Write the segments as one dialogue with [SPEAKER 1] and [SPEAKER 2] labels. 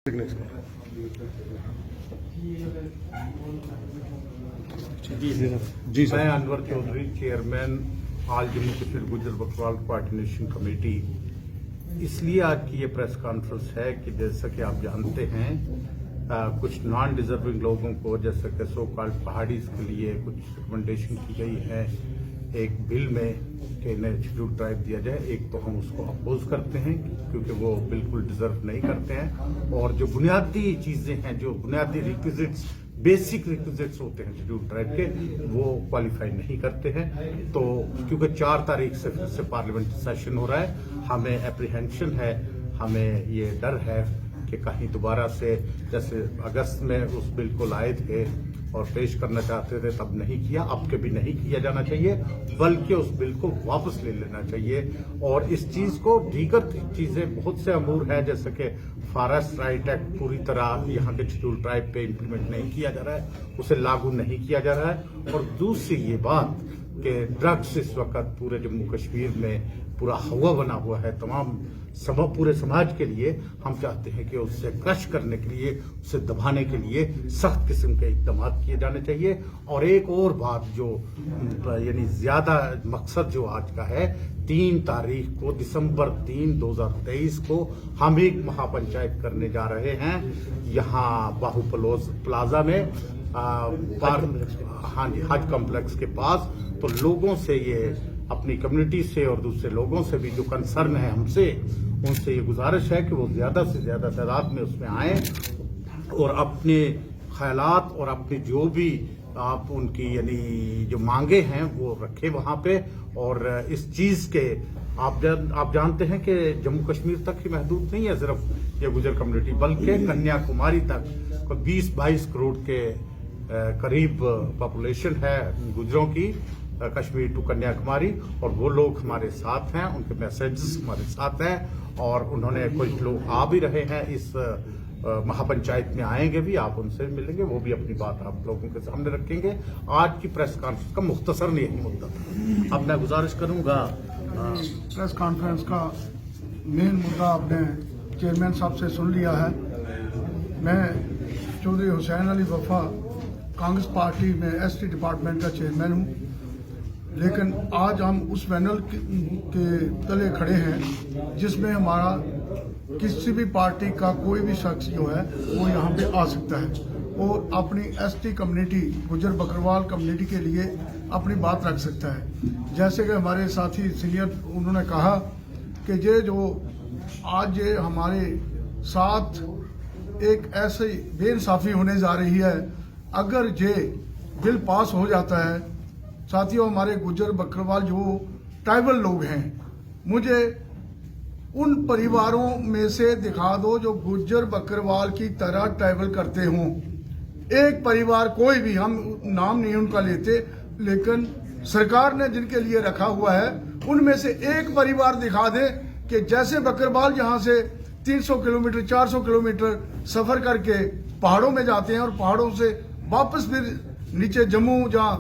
[SPEAKER 1] جی میں انور چودھری چیئرمین آل Jammu Kashmir Gujjar Bakarwal coordination committee. اس لیے آج کی یہ پریس کانفرنس ہے کہ جیسا کہ آپ جانتے ہیں کچھ نان ڈیزرونگ لوگوں کو جیسا کہ سو کالڈ پہاڑیز کے لیے کچھ ریکمنڈیشن کی گئی ہے ایک بل میں کہ انہیں شیڈول ٹرائب دیا جائے. ایک تو ہم اس کو اپوز کرتے ہیں کیونکہ وہ بالکل ڈیزرو نہیں کرتے ہیں اور جو بنیادی چیزیں ہیں جو بنیادی ریکویزٹس بیسک ریکویزٹس ہوتے ہیں شیڈول ٹرائب کے وہ کوالیفائی نہیں کرتے ہیں. تو کیونکہ 4 تاریخ سے پھر سے پارلیمنٹ سیشن ہو رہا ہے, ہمیں اپریہینشن ہے, ہمیں یہ ڈر ہے کہ کہیں دوبارہ سے جیسے اگست میں اس بل کو لائے تھے اور پیش کرنا چاہتے تھے تب نہیں کیا, اب کے بھی نہیں کیا جانا چاہیے بلکہ اس بل کو واپس لے لینا چاہیے. اور اس چیز کو دیگر چیزیں بہت سے امور ہیں جیسے کہ فارسٹ رائٹ ایکٹ پوری طرح یہاں کے شیڈول ٹرائب پہ امپلیمنٹ نہیں کیا جا رہا ہے, اسے لاگو نہیں کیا جا رہا ہے. اور دوسری یہ بات کہ ڈرگس اس وقت پورے جموں کشمیر میں پورا ہوا بنا ہوا ہے تمام پورے سماج کے لیے. ہم چاہتے ہیں کہ اس سے کرش کرنے کے لیے اسے دبانے کے لیے سخت قسم کے اقدامات کیے جانے چاہیے. اور ایک اور بات جو یعنی زیادہ مقصد جو آج کا ہے 3 تاریخ کو دسمبر 3 2023 کو ہم ایک مہا پنچایت کرنے جا رہے ہیں یہاں باہو پلازا میں ہاں جی حج کمپلیکس کے پاس. تو لوگوں سے یہ اپنی کمیونٹی سے اور دوسرے لوگوں سے بھی جو کنسرن ہے ہم سے ان سے یہ گزارش ہے کہ وہ زیادہ سے زیادہ تعداد میں اس میں آئیں اور اپنے خیالات اور اپنی جو بھی آپ ان کی یعنی جو مانگیں ہیں وہ رکھیں وہاں پہ. اور اس چیز کے آپ جانتے ہیں کہ جموں کشمیر تک ہی محدود نہیں ہے صرف یہ گجر کمیونٹی بلکہ کنیا کماری تک 20-22 کروڑ کے قریب پاپولیشن ہے گجروں کی کشمیر ٹو کنیا کماری. اور وہ لوگ ہمارے ساتھ ہیں, ان کے میسیجز ہمارے ساتھ ہیں اور انہوں نے کچھ لوگ آ بھی رہے ہیں اس مہا پنچایت میں, آئیں گے بھی, آپ ان سے ملیں گے, وہ بھی اپنی بات آپ لوگوں کے سامنے رکھیں گے. آج کی پریس کانفرنس کا مختصر یہی مدعا تھا. اب میں گزارش کروں گا
[SPEAKER 2] پریس کانفرنس کا مین مدعا آپ نے چیئرمین صاحب سے سن لیا ہے. میں چودھری حسین علی وفا کانگریس پارٹی میں ایس ٹی ڈپارٹمنٹ کا چیئرمین ہوں, لیکن آج ہم اس پینل کے تلے کھڑے ہیں جس میں ہمارا کسی بھی پارٹی کا کوئی بھی شخص جو ہے وہ یہاں پہ آ سکتا ہے اور اپنی S T community Gujjar Bakarwal community کے لیے اپنی بات رکھ سکتا ہے. جیسے کہ ہمارے ساتھی سینئر انہوں نے کہا کہ یہ جو آج یہ ہمارے ساتھ ایک ایسی بے انصافی ہونے جا رہی ہے, اگر یہ بل پاس ہو جاتا ہے ساتھیوں ہمارے گجر بکروال جو ٹرائبل لوگ ہیں مجھے ان پریواروں میں سے دکھا دو جو گجر بکروال کی طرح ٹرائبل کرتے ہوں. ایک پریوار کوئی بھی, ہم نام نہیں ان کا لیتے لیکن سرکار نے جن کے لیے رکھا ہوا ہے ان میں سے ایک پریوار دکھا دے کہ جیسے بکروال یہاں سے 300 کلومیٹر 400 کلومیٹر سفر کر کے پہاڑوں میں جاتے ہیں اور پہاڑوں سے واپس پھر نیچے جموں جہاں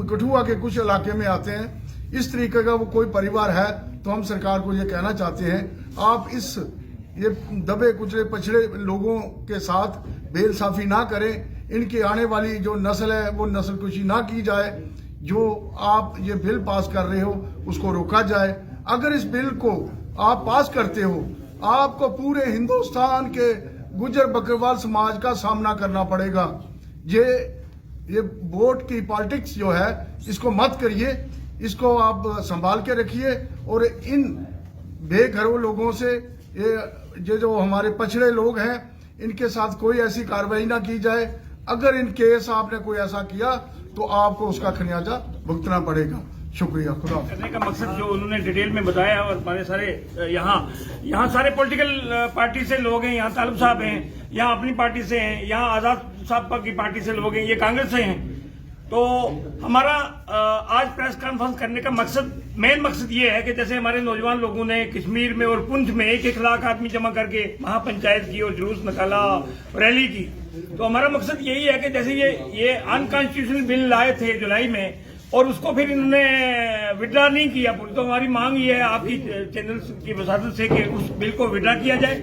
[SPEAKER 2] کٹھوا کے کچھ علاقے میں آتے ہیں, اس طریقے کا وہ کوئی پریوار ہے تو ہم سرکار کو یہ کہنا چاہتے ہیں آپ اس یہ دبے کچلے پچھڑے لوگوں کے ساتھ بے انصافی نہ کریں. ان کی آنے والی جو نسل ہے وہ نسل کشی نہ کی جائے. جو آپ یہ بل پاس کر رہے ہو اس کو روکا جائے. اگر اس بل کو آپ پاس کرتے ہو آپ کو پورے ہندوستان کے گجر بکروال سماج کا سامنا کرنا پڑے گا. یہ ووٹ کی پالیٹکس جو ہے اس کو مت کریے, اس کو آپ سنبھال کے رکھیے اور ان بے گھروں لوگوں سے یہ جو ہمارے پچھڑے لوگ ہیں ان کے ساتھ کوئی ایسی کارروائی نہ کی جائے. اگر ان کیس آپ نے کوئی ایسا کیا تو آپ کو اس کا خمیازہ بھگتنا پڑے گا. شکریہ. خدا
[SPEAKER 3] کرنے کا مقصد جو انہوں نے ڈیٹیل میں بتایا اور ہمارے سارے یہاں سارے پولیٹیکل پارٹی سے لوگ ہیں, یہاں طالب صاحب ہیں, یہاں اپنی پارٹی سے ہیں, یہاں آزاد صاحب کی پارٹی سے لوگ ہیں, یہ کانگریس سے ہیں. تو ہمارا آج پریس کانفرنس کرنے کا مین مقصد یہ ہے کہ جیسے ہمارے نوجوان لوگوں نے کشمیر میں اور پنچ میں 1 لاکھ آدمی جمع کر کے مہا پنچایت کی اور جلوس نکالا, ریلی کی. تو ہمارا مقصد یہی ہے کہ جیسے یہ ان کانسٹیٹیوشنل بل لائے تھے جولائی میں اور اس کو پھر انہوں نے وڈرا نہیں کیا. تو ہماری مانگ یہ ہے آپ کی چینل کی وساطت سے کہ اس بل کو وڈرا کیا جائے.